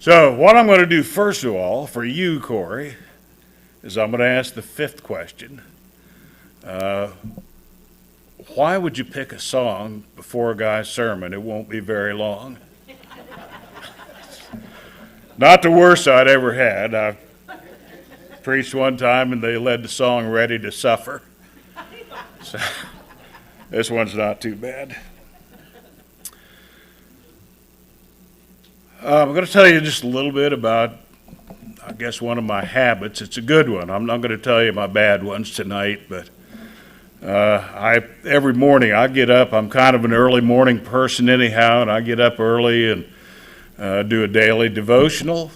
So what I'm going to do first of all for you, Corey, is I'm going to ask the fifth question. Why would you pick a song before a guy's sermon? It won't be very long. Not the worst I'd ever had. I preached one time and they led the song Ready to Suffer. So this one's not too bad. I'm going to tell you just a little bit about, I guess, one of my habits. It's a good one. I'm not going to tell you my bad ones tonight, but every morning I get up. I'm kind of an early morning person anyhow, and I get up early and do a daily devotional,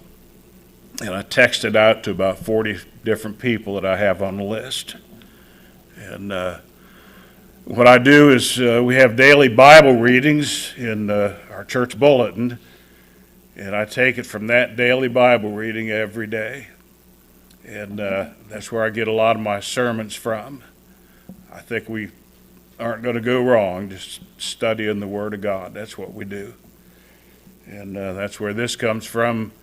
and I text it out to about 40 different people that I have on the list. And what I do is we have daily Bible readings in our church bulletin, and I take it from that daily Bible reading every day. And that's where I get a lot of my sermons from. I think we aren't going to go wrong just studying the Word of God. That's what we do. And that's where this comes from.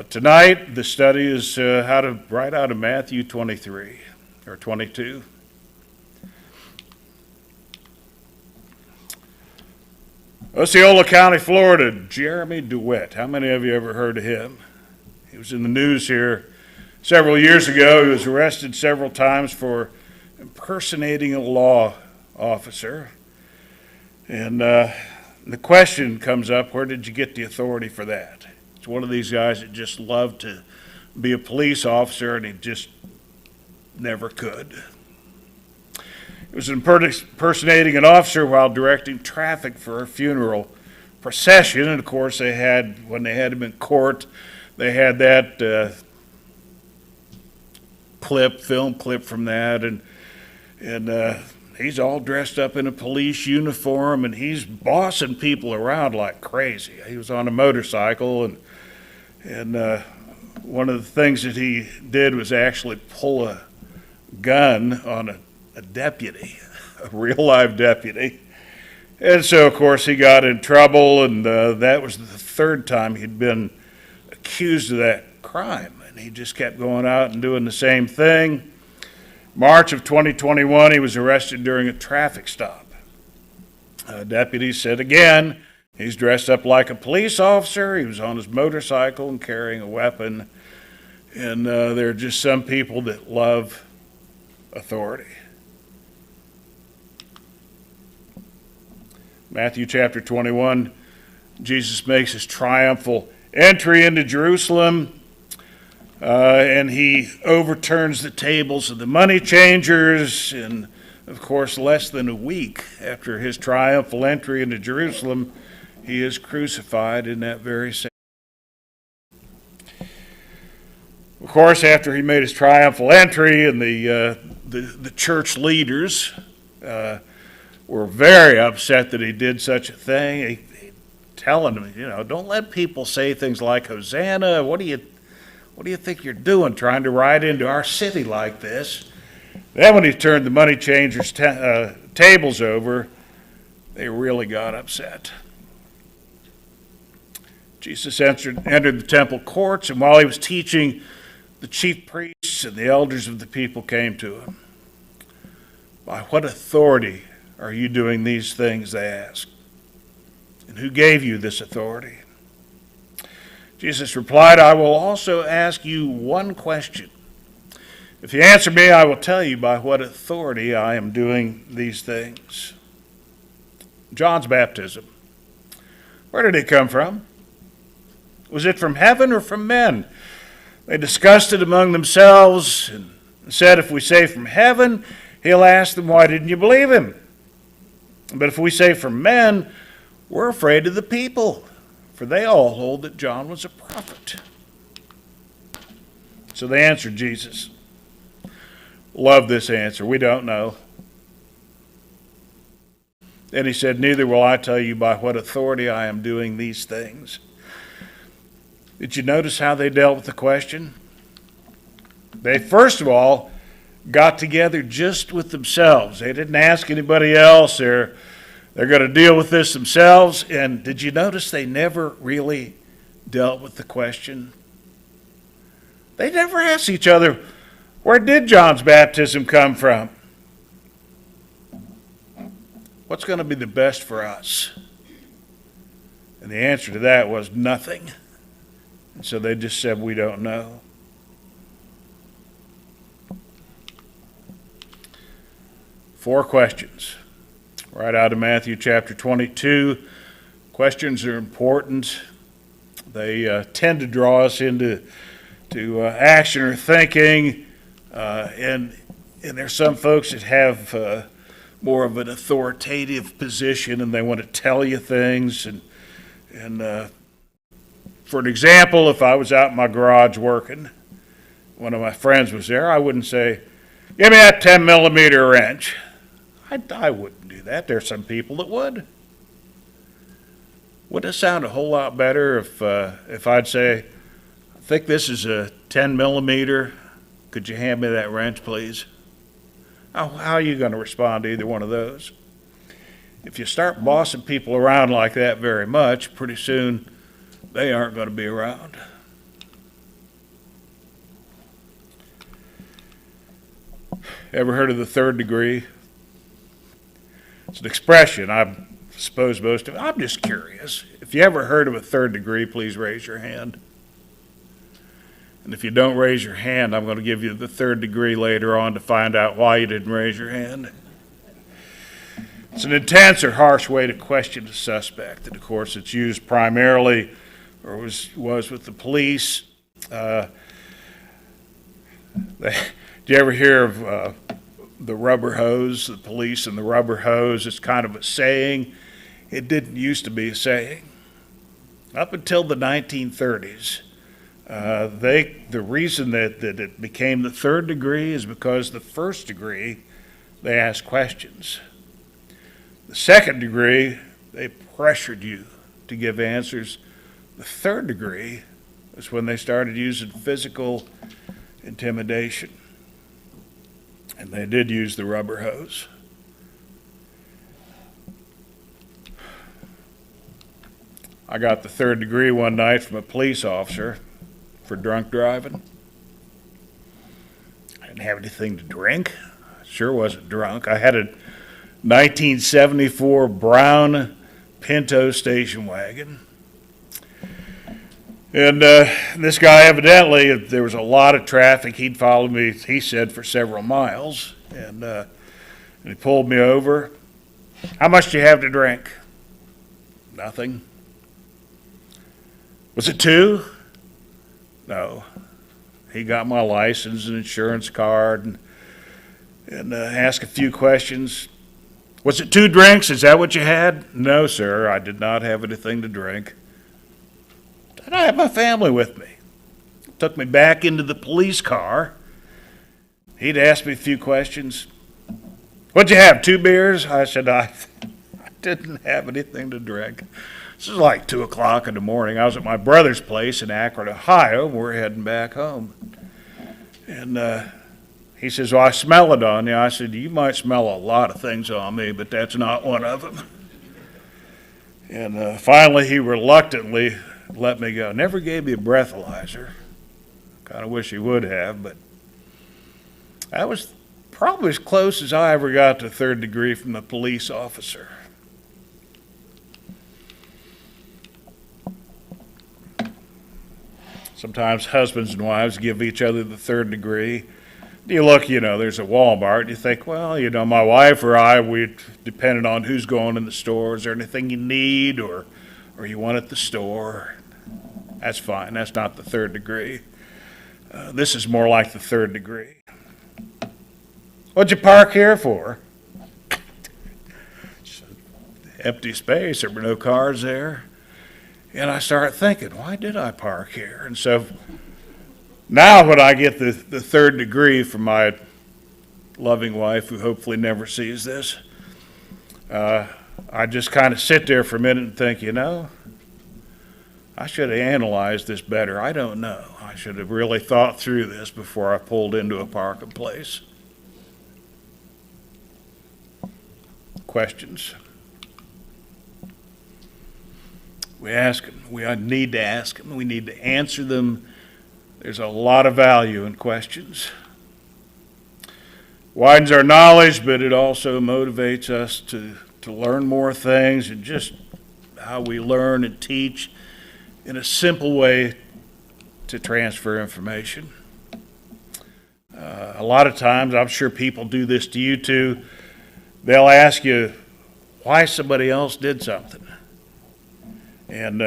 Tonight, the study is how to write out of Mathew 23 or 22. Osceola County, Florida, Jeremy DeWitt. How many of you ever heard of him? He was in the news here several years ago. He was arrested several times for impersonating a law officer. And the question comes up, where did you get the authority for that? It's one of these guys that just loved to be a police officer, and he just never could. He was impersonating an officer while directing traffic for a funeral procession. And of course, when they had him in court, they had that film clip from that, and he's all dressed up in a police uniform, and he's bossing people around like crazy. He was on a motorcycle, and one of the things that he did was actually pull a gun on a deputy, a real live deputy. And so, of course, he got in trouble, and that was the third time he'd been accused of that crime. And he just kept going out and doing the same thing. March of 2021, he was arrested during a traffic stop. Deputies said again, he's dressed up like a police officer. He was on his motorcycle and carrying a weapon. And there are just some people that love authority. Matthew chapter 21, Jesus makes his triumphal entry into Jerusalem, and he overturns the tables of the money changers. And of course, less than a week after his triumphal entry into Jerusalem, he is crucified in that very same. Of course, after he made his triumphal entry, and the church leaders were very upset that he did such a thing. He telling them, don't let people say things like Hosanna. What do you think you're doing, trying to ride into our city like this? Then when he turned the money changers' tables over, they really got upset. Jesus entered the temple courts, and while he was teaching, the chief priests and the elders of the people came to him. By what authority are you doing these things, they asked. And who gave you this authority? Jesus replied, I will also ask you one question. If you answer me, I will tell you by what authority I am doing these things. John's baptism. Where did it come from? Was it from heaven or from men? They discussed it among themselves and said, if we say from heaven, he'll ask them, why didn't you believe him? But if we say from men, we're afraid of the people, for they all hold that John was a prophet. So they answered Jesus. Love this answer. We don't know. Then he said, neither will I tell you by what authority I am doing these things. Did you notice how they dealt with the question? They, first of all, got together just with themselves. They didn't ask anybody else. They're going to deal with this themselves. And did you notice they never really dealt with the question. They never asked each other, where did John's baptism come from? What's going to be the best for us? And the answer to that was nothing. And so they just said, we don't know. Four questions. Right out of Matthew chapter 22. Questions are important. They tend to draw us into action or thinking. And there's some folks that have more of an authoritative position and they want to tell you things. And for an example, if I was out in my garage working, one of my friends was there, I wouldn't say, give me that 10 millimeter wrench. I wouldn't do that. There's some people that would. Wouldn't it sound a whole lot better if I'd say, I think this is a 10 millimeter. Could you hand me that wrench, please? How are you going to respond to either one of those? If you start bossing people around like that very much, pretty soon they aren't going to be around. Ever heard of the third degree? It's an expression I suppose most of. I'm just curious. If you ever heard of a third degree, please raise your hand. And if you don't raise your hand, I'm going to give you the third degree later on to find out why you didn't raise your hand. It's an intense or harsh way to question a suspect. And of course, it's used primarily, or was with the police. Do you ever hear of the rubber hose, the police and the rubber hose? It's kind of a saying. It didn't used to be a saying. Up until the 1930s, the reason that it became the third degree is because the first degree, they asked questions. The second degree, they pressured you to give answers. The third degree was when they started using physical intimidation. And they did use the rubber hose. I got the third degree one night from a police officer for drunk driving. I didn't have anything to drink. I sure wasn't drunk. I had a 1974 brown Pinto station wagon. And this guy, evidently, there was a lot of traffic. He'd followed me, he said, for several miles. And he pulled me over. How much do you have to drink? Nothing. Was it 2? No. He got my license and insurance card and asked a few questions. Was it 2 drinks? Is that what you had? No, sir. I did not have anything to drink. And I had my family with me. Took me back into the police car. He'd asked me a few questions. What'd you have, 2 beers? I said, I didn't have anything to drink. This is like 2 o'clock in the morning. I was at my brother's place in Akron, Ohio, and we're heading back home. And he says, well, I smell it on you. I said, you might smell a lot of things on me, but that's not one of them. And finally, he reluctantly let me go. Never gave me a breathalyzer. Kind of wish he would have, but that was probably as close as I ever got to third degree from the police officer. Sometimes husbands and wives give each other the third degree. You look, there's a Walmart, you think, well, my wife or I, we depending on who's going in the store, is there anything you need or you want at the store? That's fine. That's not the third degree. This is more like the third degree. What'd you park here for? Empty space. There were no cars there. And I started thinking, why did I park here? And so now when I get the third degree from my loving wife, who hopefully never sees this, I just kind of sit there for a minute and think, I should have analyzed this better. I don't know. I should have really thought through this before I pulled into a parking place. Questions? We ask them. We need to ask them. We need to answer them. There's a lot of value in questions. Widens our knowledge, but it also motivates us to learn more things, and just how we learn and teach in a simple way to transfer information. A lot of times, I'm sure people do this to you too, they'll ask you why somebody else did something. And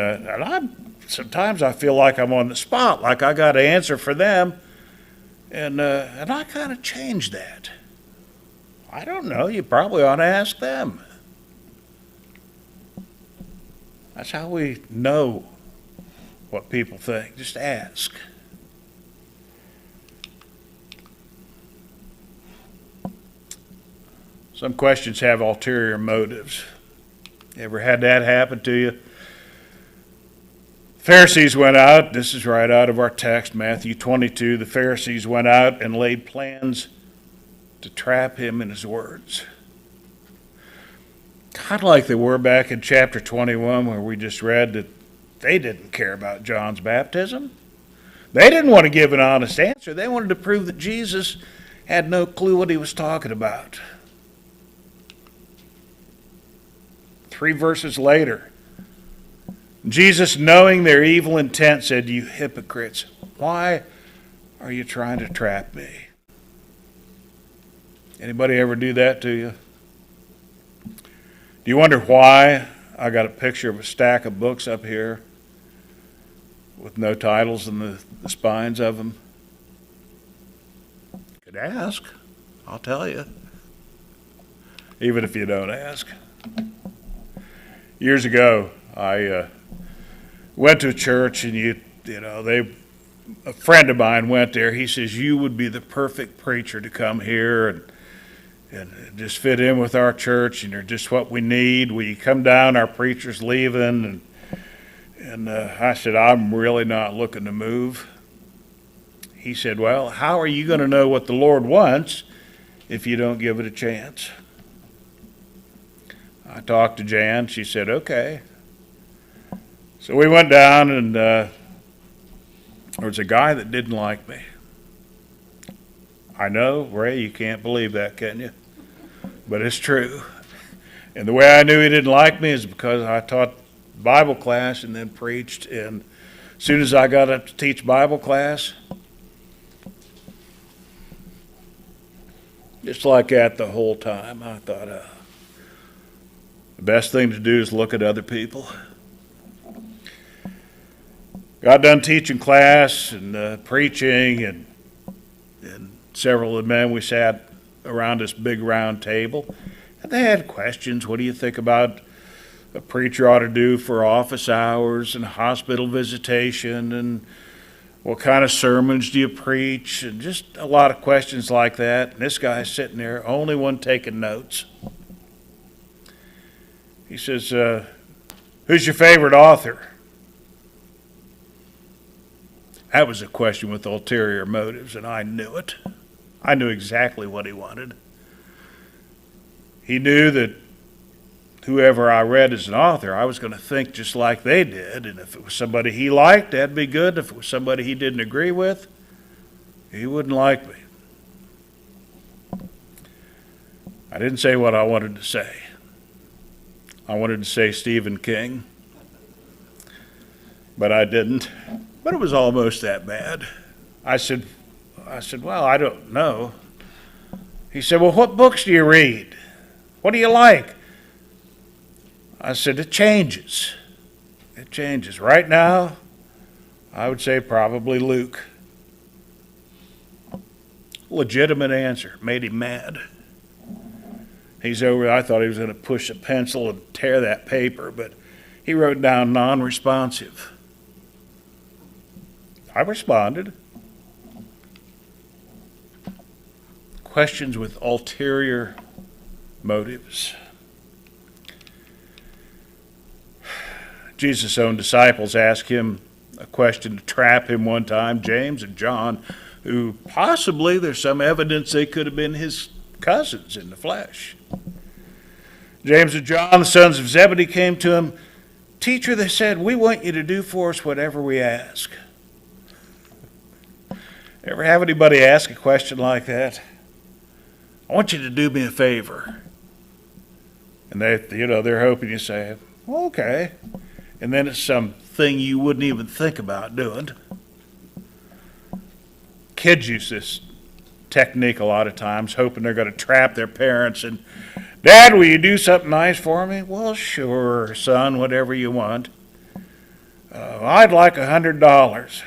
sometimes I feel like I'm on the spot, like I got to answer for them, and I kind of change that. I don't know, you probably ought to ask them. That's how we know what people think. Just ask. Some questions have ulterior motives. Ever had that happen to you? Pharisees went out, this is right out of our text, Matthew 22. The Pharisees went out and laid plans to trap him in his words. Kind of like they were back in chapter 21, where we just read that they didn't care about John's baptism. They didn't want to give an honest answer. They wanted to prove that Jesus had no clue what he was talking about. 3 verses later, Jesus, knowing their evil intent, said, "You hypocrites, why are you trying to trap me?" Anybody ever do that to you? Do you wonder why I got a picture of a stack of books up here with no titles in the spines of them? You could ask. I'll tell you. Even if you don't ask. Years ago, I went to a church, and a friend of mine went there. He says, "You would be the perfect preacher to come here and just fit in with our church, and you're just what we need. Will you come down? Our preacher's leaving." And I said, "I'm really not looking to move." He said, "Well, how are you going to know what the Lord wants if you don't give it a chance?" I talked to Jan. She said, "Okay." So we went down, and there was a guy that didn't like me. I know, Ray, you can't believe that, can you? But it's true. And the way I knew he didn't like me is because I taught Bible class and then preached. And as soon as I got up to teach Bible class, just like that the whole time, I thought the best thing to do is look at other people. Got done teaching class and preaching, and several of the men, we sat around this big round table, and they had questions. What do you think about a preacher ought to do for office hours and hospital visitation, and what kind of sermons do you preach, and just a lot of questions like that. And this guy's sitting there, only one taking notes. He says, "Who's your favorite author?" That was a question with ulterior motives, and I knew it. I knew exactly what he wanted. He knew that whoever I read as an author, I was going to think just like they did, and if it was somebody he liked, that'd be good. If it was somebody he didn't agree with, he wouldn't like me. I didn't say what I wanted to say. I wanted to say Stephen King, but I didn't. But it was almost that bad. I said, "Well, I don't know." He said, "Well, what books do you read? What do you like?" I said, "It changes. It changes. Right now, I would say probably Luke." Legitimate answer. Made him mad. He's over, I thought he was going to push a pencil and tear that paper, but he wrote down non-responsive. I responded. Questions with ulterior motives. Jesus' own disciples asked him a question to trap him one time, James and John, who possibly there's some evidence they could have been his cousins in the flesh. James and John, the sons of Zebedee, came to him. Teacher, they said, we want you to do for us whatever we ask. Ever have anybody ask a question like that? I want you to do me a favor. And they're hoping you say, well, okay. And then it's something you wouldn't even think about doing. Kids use this technique a lot of times, hoping they're going to trap their parents. And, Dad, will you do something nice for me? Well, sure, son, whatever you want. I'd like $100.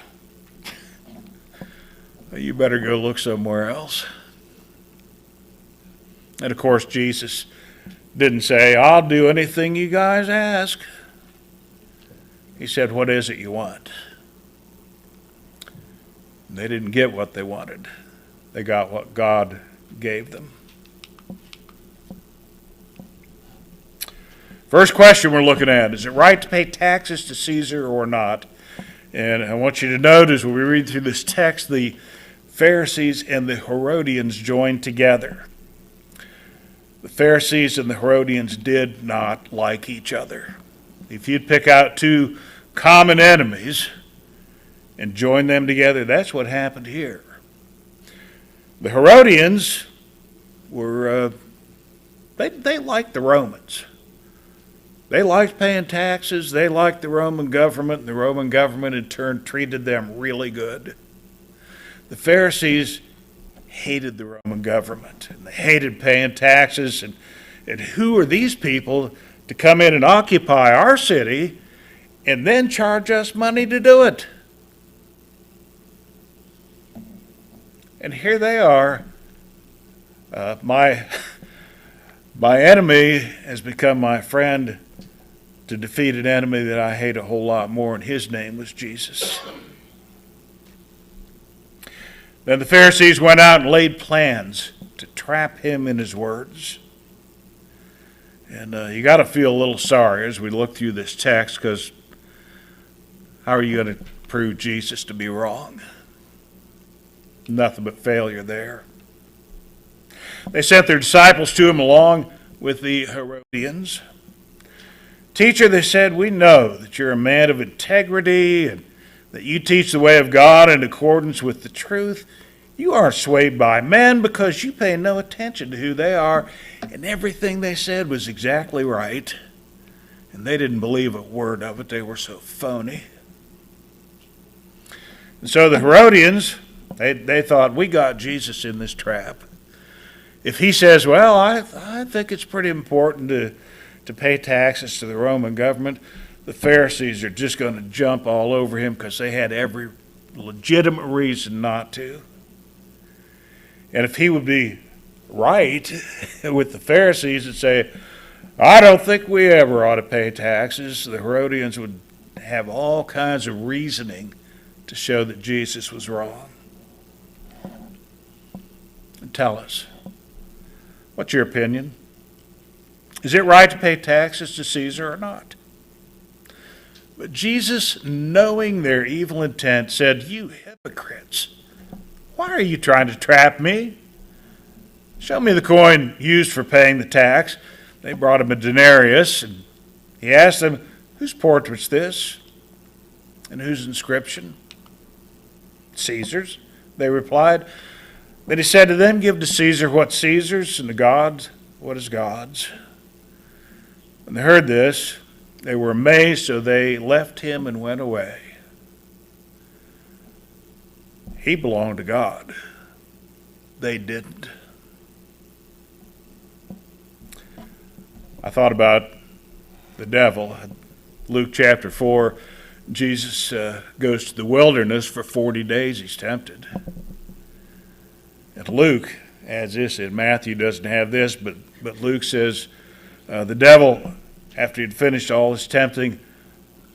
Well, you better go look somewhere else. And of course, Jesus didn't say, I'll do anything you guys ask. He said, what is it you want? And they didn't get what they wanted. They got what God gave them. First question we're looking at, is it right to pay taxes to Caesar or not? And I want you to notice when we read through this text, the Pharisees and the Herodians joined together. The Pharisees and the Herodians did not like each other. If you'd pick out two common enemies and join them together, that's what happened here. The Herodians were, they liked the Romans. They liked paying taxes. They liked the Roman government, and the Roman government in turn treated them really good. The Pharisees hated the Roman government, and they hated paying taxes. And who are these people to come in and occupy our city and then charge us money to do it? And here they are. My enemy has become my friend to defeat an enemy that I hate a whole lot more, and his name was Jesus. Then the Pharisees went out and laid plans to trap him in his words. And you got to feel a little sorry as we look through this text, because how are you going to prove Jesus to be wrong? Nothing but failure there. They sent their disciples to him along with the Herodians. Teacher, they said, we know that you're a man of integrity and that you teach the way of God in accordance with the truth. You aren't swayed by men because you pay no attention to who they are, and everything they said was exactly right. And they didn't believe a word of it. They were so phony. And so the Herodians, they thought, we got Jesus in this trap. If he says, well, I think it's pretty important to pay taxes to the Roman government, the Pharisees are just going to jump all over him because they had every legitimate reason not to. And if he would be right with the Pharisees and say, I don't think we ever ought to pay taxes, the Herodians would have all kinds of reasoning to show that Jesus was wrong. And tell us, what's your opinion? Is it right to pay taxes to Caesar or not? But Jesus, knowing their evil intent, said, you hypocrites, why are you trying to trap me? Show me the coin used for paying the tax. They brought him a denarius, and he asked them, whose portrait's this? And whose inscription? Caesar's, they replied. But he said to them, give to Caesar what's Caesar's, and to God what is God's. When they heard this, they were amazed, so they left him and went away. He belonged to God. They didn't. I thought about the devil. Luke chapter 4, Jesus goes to the wilderness for 40 days. He's tempted. And Luke adds this, and Mathew doesn't have this, but Luke says, the devil, after he'd finished all his tempting,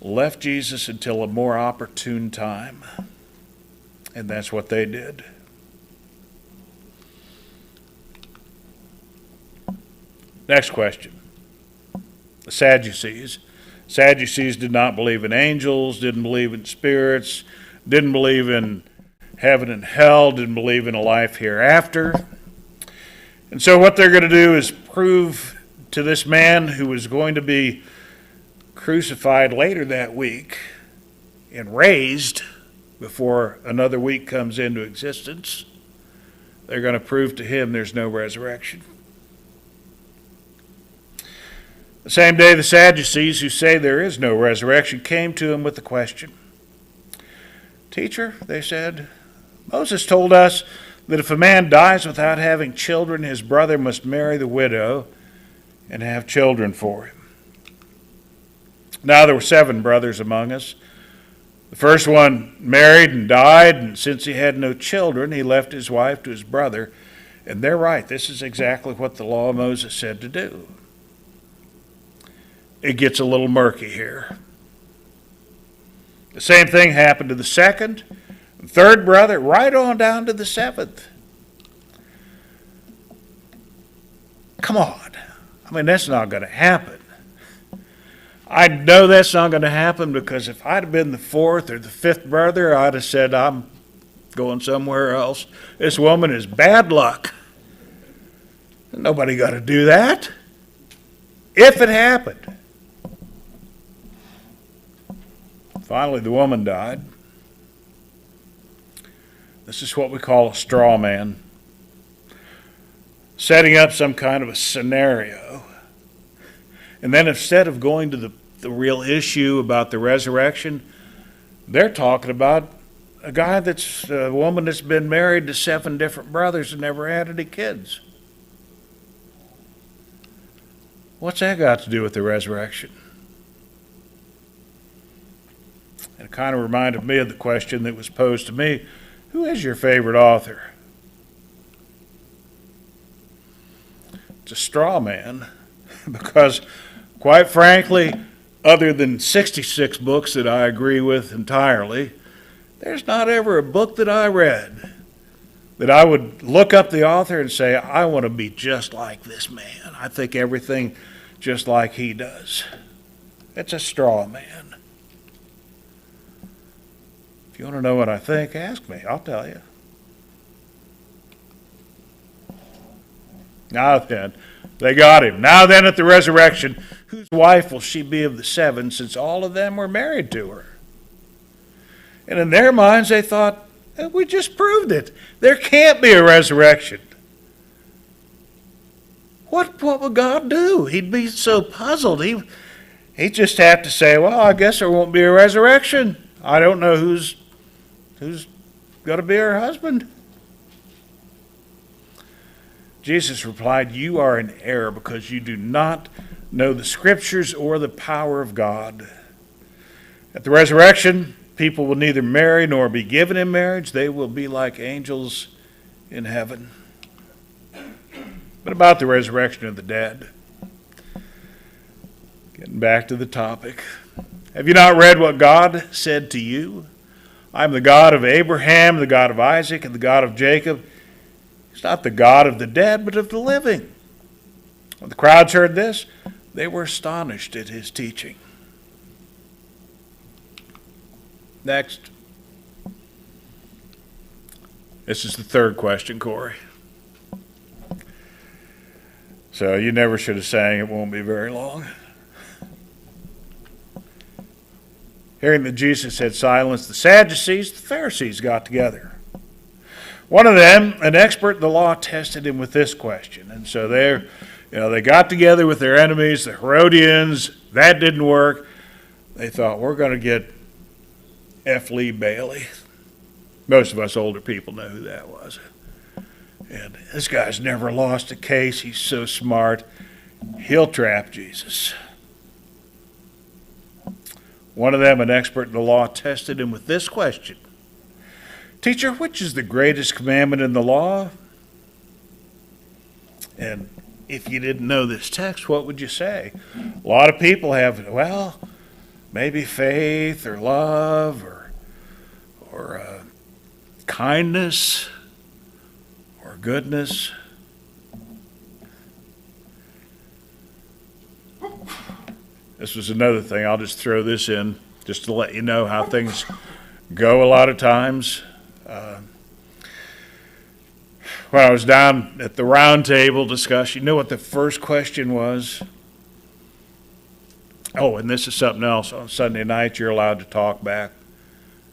left Jesus until a more opportune time. And that's what they did. Next question. The Sadducees. Sadducees did not believe in angels, didn't believe in spirits, didn't believe in heaven and hell, didn't believe in a life hereafter. And so what they're going to do is prove to this man who was going to be crucified later that week and raised before another week comes into existence, they're going to prove to him there's no resurrection. The same day, the Sadducees, who say there is no resurrection, came to him with the question. Teacher, they said, Moses told us that if a man dies without having children, his brother must marry the widow and have children for him. Now there were 7 brothers among us. The first one married and died, and since he had no children, he left his wife to his brother. And they're right. This is exactly what the law of Moses said to do. It gets a little murky here. The same thing happened to the second and third brother, right on down to the 7th. Come on. I mean, that's not going to happen. I know that's not going to happen because if I'd have been the 4th or the 5th brother, I'd have said, I'm going somewhere else. This woman is bad luck. Nobody got to do that. If it happened. Finally, the woman died. This is what we call a straw man. Setting up some kind of a scenario. And then instead of going to the real issue about the resurrection, they're talking about a woman that's been married to 7 different brothers and never had any kids. What's that got to do with the resurrection? It kind of reminded me of the question that was posed to me, who is your favorite author? It's a straw man, because quite frankly, other than 66 books that I agree with entirely, there's not ever a book that I read that I would look up the author and say, I want to be just like this man. I think everything just like he does. It's a straw man. If you want to know what I think, ask me. I'll tell you. Now then, they got him. Now then, at the resurrection, whose wife will she be of the 7, since all of them were married to her? And in their minds, they thought, we just proved it. There can't be a resurrection. What would God do? He'd be so puzzled. He'd just have to say, well, I guess there won't be a resurrection. I don't know who's going to be her husband. Jesus replied, you are in error because you do not know the Scriptures or the power of God. At the resurrection, people will neither marry nor be given in marriage. They will be like angels in heaven. But about the resurrection of the dead, getting back to the topic, have you not read what God said to you? I am the God of Abraham, the God of Isaac, and the God of Jacob. He's not the God of the dead, but of the living. When the crowds heard this, they were astonished at his teaching. Next. This is the third question, Corey. So you never should have sang, it won't be very long. Hearing that Jesus had silenced the Sadducees, the Pharisees got together. One of them, an expert in the law, tested him with this question. And so they got together with their enemies, the Herodians. That didn't work. They thought, we're going to get F. Lee Bailey. Most of us older people know who that was. And this guy's never lost a case. He's so smart. He'll trap Jesus. One of them, an expert in the law, tested him with this question. Teacher, which is the greatest commandment in the law? And if you didn't know this text, what would you say? A lot of people have, well, maybe faith or love or kindness or goodness. This was another thing. I'll just throw this in just to let you know how things go a lot of times. When I was down at the round table discussion, you know what the first question was? Oh, and this is something else. On Sunday night, you're allowed to talk back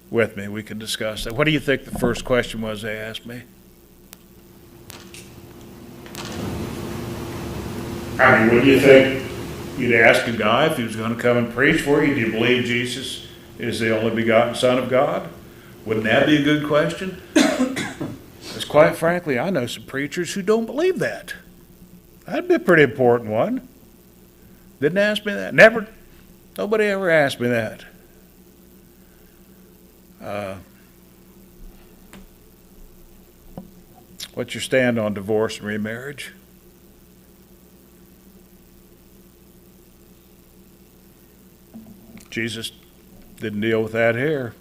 with me. We can discuss that. What do you think the first question was they asked me? I mean, what do you think you'd ask a guy if he was going to come and preach for you? Do you believe Jesus is the only begotten Son of God? Wouldn't that be a good question? Because quite frankly, I know some preachers who don't believe that. That'd be a pretty important one. Didn't ask me that. Never. Nobody ever asked me that. What's your stand on divorce and remarriage? Jesus didn't deal with that here.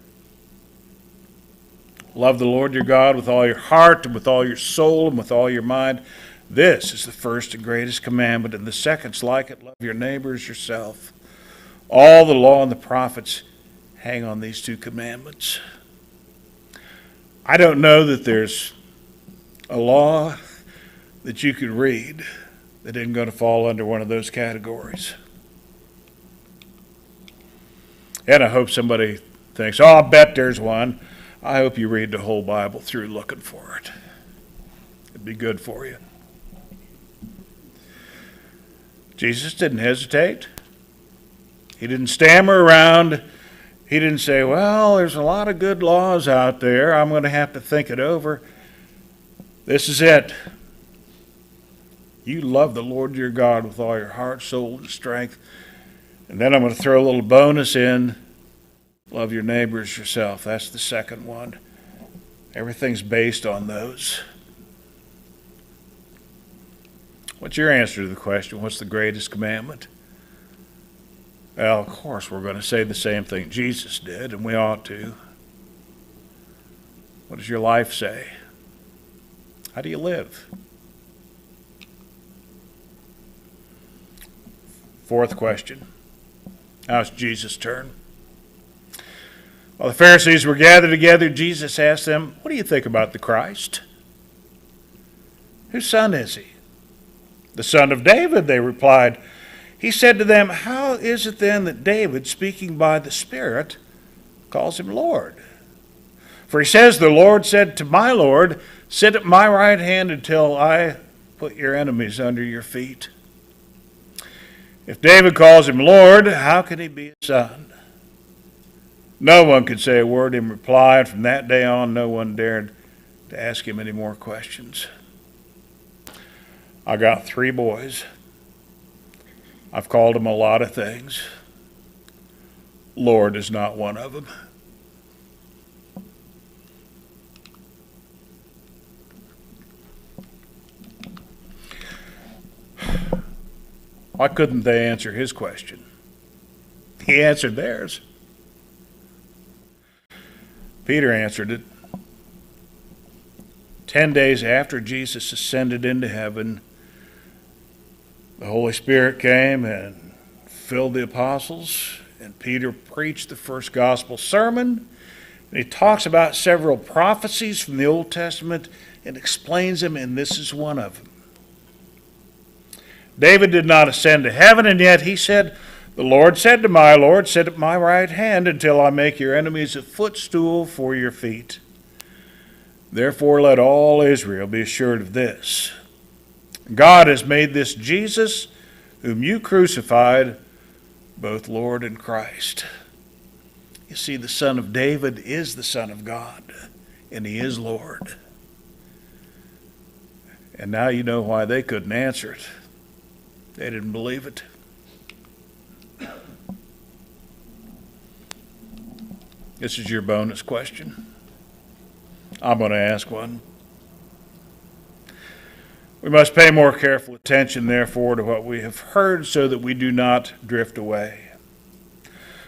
Love the Lord your God with all your heart and with all your soul and with all your mind. This is the first and greatest commandment, and the second's like it. Love your neighbor as yourself. All the law and the prophets hang on these two commandments. I don't know that there's a law that you could read that isn't going to fall under one of those categories. And I hope somebody thinks, oh, I'll bet there's one. I hope you read the whole Bible through looking for it. It'd be good for you. Jesus didn't hesitate. He didn't stammer around. He didn't say, well, there's a lot of good laws out there. I'm going to have to think it over. This is it. You love the Lord your God with all your heart, soul, and strength. And then I'm going to throw a little bonus in. Love your neighbors yourself. That's the second one. Everything's based on those. What's your answer to the question? What's the greatest commandment? Well, of course, we're going to say the same thing Jesus did, and we ought to. What does your life say? How do you live? Fourth question. Now it's Jesus' turn. While the Pharisees were gathered together, Jesus asked them, what do you think about the Christ? Whose son is he? The son of David, they replied. He said to them, how is it then that David, speaking by the Spirit, calls him Lord? For he says, the Lord said to my Lord, sit at my right hand until I put your enemies under your feet. If David calls him Lord, how can he be a son? No one could say a word in reply, and from that day on, no one dared to ask him any more questions. I got 3 boys. I've called them a lot of things. Lord is not one of them. Why couldn't they answer his question? He answered theirs. Peter answered it. 10 days after Jesus ascended into heaven, the Holy Spirit came and filled the apostles, and Peter preached the first gospel sermon. And he talks about several prophecies from the Old Testament and explains them, and this is one of them. David did not ascend to heaven, and yet he said, the Lord said to my Lord, sit at my right hand until I make your enemies a footstool for your feet. Therefore let all Israel be assured of this. God has made this Jesus, whom you crucified, both Lord and Christ. You see, the Son of David is the Son of God, and he is Lord. And now you know why they couldn't answer it. They didn't believe it. This is your bonus question. I'm going to ask one. We must pay more careful attention, therefore, to what we have heard so that we do not drift away.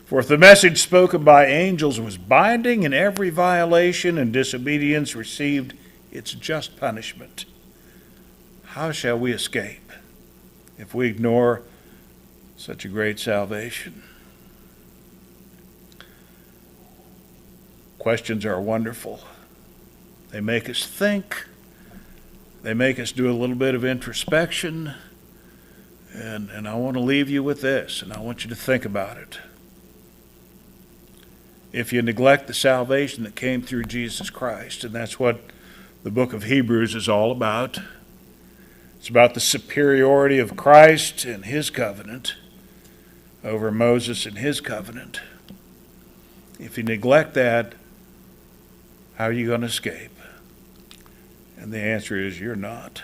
For if the message spoken by angels was binding, and every violation and disobedience received its just punishment, how shall we escape if we ignore such a great salvation? Questions are wonderful. They make us think. They make us do a little bit of introspection. And I want to leave you with this, and I want you to think about it. If you neglect the salvation that came through Jesus Christ, and that's what the book of Hebrews is all about. It's about the superiority of Christ and his covenant over Moses and his covenant. If you neglect that, how are you going to escape? And the answer is you're not.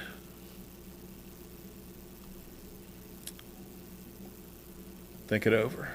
Think it over.